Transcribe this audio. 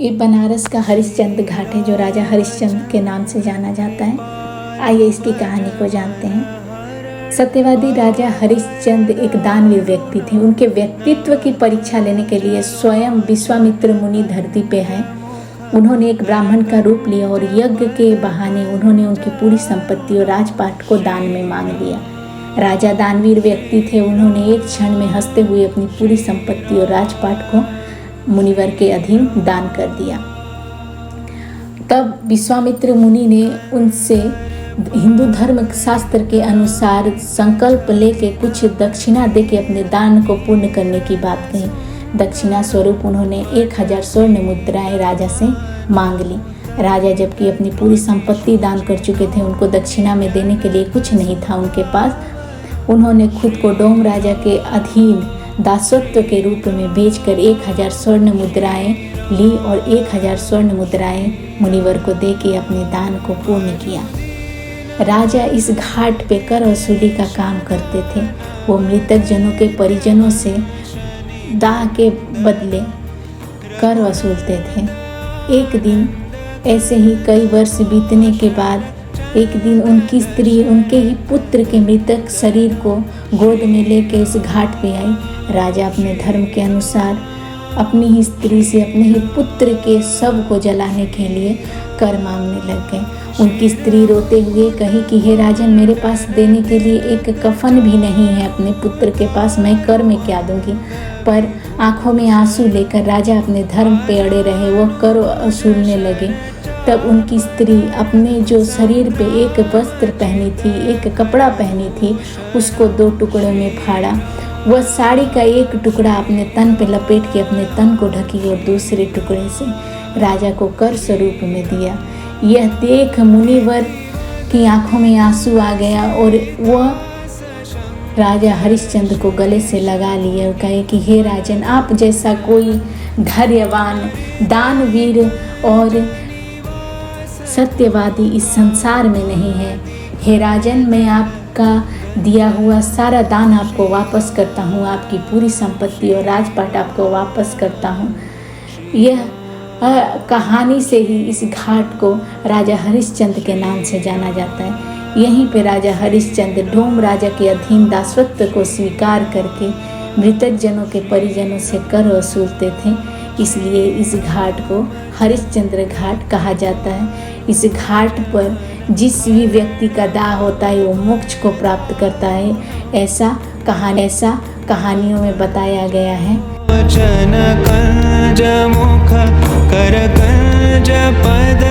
ये बनारस का हरिश्चंद्र घाट है जो राजा हरिश्चंद्र के नाम से जाना जाता है। आइए इसकी कहानी को जानते हैं। सत्यवादी राजा हरिश्चंद्र एक दानवीर व्यक्ति थे। उनके व्यक्तित्व की परीक्षा लेने के लिए स्वयं विश्वामित्र मुनि धरती पे हैं। उन्होंने एक ब्राह्मण का रूप लिया और यज्ञ के बहाने उन्होंने उनकी पूरी संपत्ति और राजपाट को दान में मांग लिया। राजा दानवीर व्यक्ति थे। उन्होंने एक क्षण में हंसते हुए अपनी पूरी संपत्ति और राजपाट को मुनिवर के अधीन दान कर दिया। तब विश्वामित्र मुनि ने उनसे हिंदू धर्म शास्त्र के अनुसार संकल्प लेके कुछ दक्षिणा देके अपने दान को पूर्ण करने की बात कही। दक्षिणा स्वरूप उन्होंने 1000 स्वर्ण मुद्राएं राजा से मांग ली। राजा जबकि अपनी पूरी संपत्ति दान कर चुके थे, उनको दक्षिणा में देने के लिए कुछ नहीं था उनके पास। उन्होंने खुद को डोम राजा के अधीन दासत्व के रूप में बेचकर 1000 स्वर्ण मुद्राएं ली और 1000 स्वर्ण मुद्राएं मुनिवर को देके अपने दान को पूर्ण किया। राजा इस घाट पे कर वसूली का काम करते थे। वो मृतक जनों के परिजनों से दाह के बदले कर वसूलते थे। एक दिन ऐसे ही कई वर्ष बीतने के बाद एक दिन उनकी स्त्री उनके ही पुत्र के मृतक शरीर को गोद में लेके उस घाट पे आई। राजा अपने धर्म के अनुसार अपनी ही स्त्री से अपने ही पुत्र के शव को जलाने के लिए कर मांगने लग गए। उनकी स्त्री रोते हुए कही कि हे राजन, मेरे पास देने के लिए एक कफन भी नहीं है अपने पुत्र के पास, मैं कर में क्या दूंगी। पर आंखों में आंसू लेकर राजा अपने धर्म पे अड़े रहे। वो कर वसूलने लगे। तब उनकी स्त्री अपने जो शरीर पे एक वस्त्र पहनी थी, एक कपड़ा पहनी थी, उसको 2 टुकड़ों में फाड़ा। वह साड़ी का एक टुकड़ा अपने तन पे लपेट के अपने तन को ढकी और दूसरे टुकड़े से राजा को कर स्वरूप में दिया। यह देख मुनिवर की आंखों में आंसू आ गया और वह राजा हरिश्चंद्र को गले से लगा लिए और कहे कि हे राजन, आप जैसा कोई धैर्यवान दानवीर और सत्यवादी इस संसार में नहीं है। हे राजन, मैं आपका दिया हुआ सारा दान आपको वापस करता हूँ, आपकी पूरी संपत्ति और राजपाट आपको वापस करता हूँ। यह कहानी से ही इस घाट को राजा हरिश्चंद्र के नाम से जाना जाता है। यहीं पे राजा हरिश्चंद्र डोम राजा के अधीन दासत्व को स्वीकार करके मृतक जनों के परिजनों से कर वसूलते थे। इसलिए इस घाट को हरिश्चंद्र घाट कहा जाता है। इस घाट पर जिस भी व्यक्ति का दाह होता है वो मोक्ष को प्राप्त करता है, ऐसा कहानियों में बताया गया है। वचन कंज मुख कर कंज पद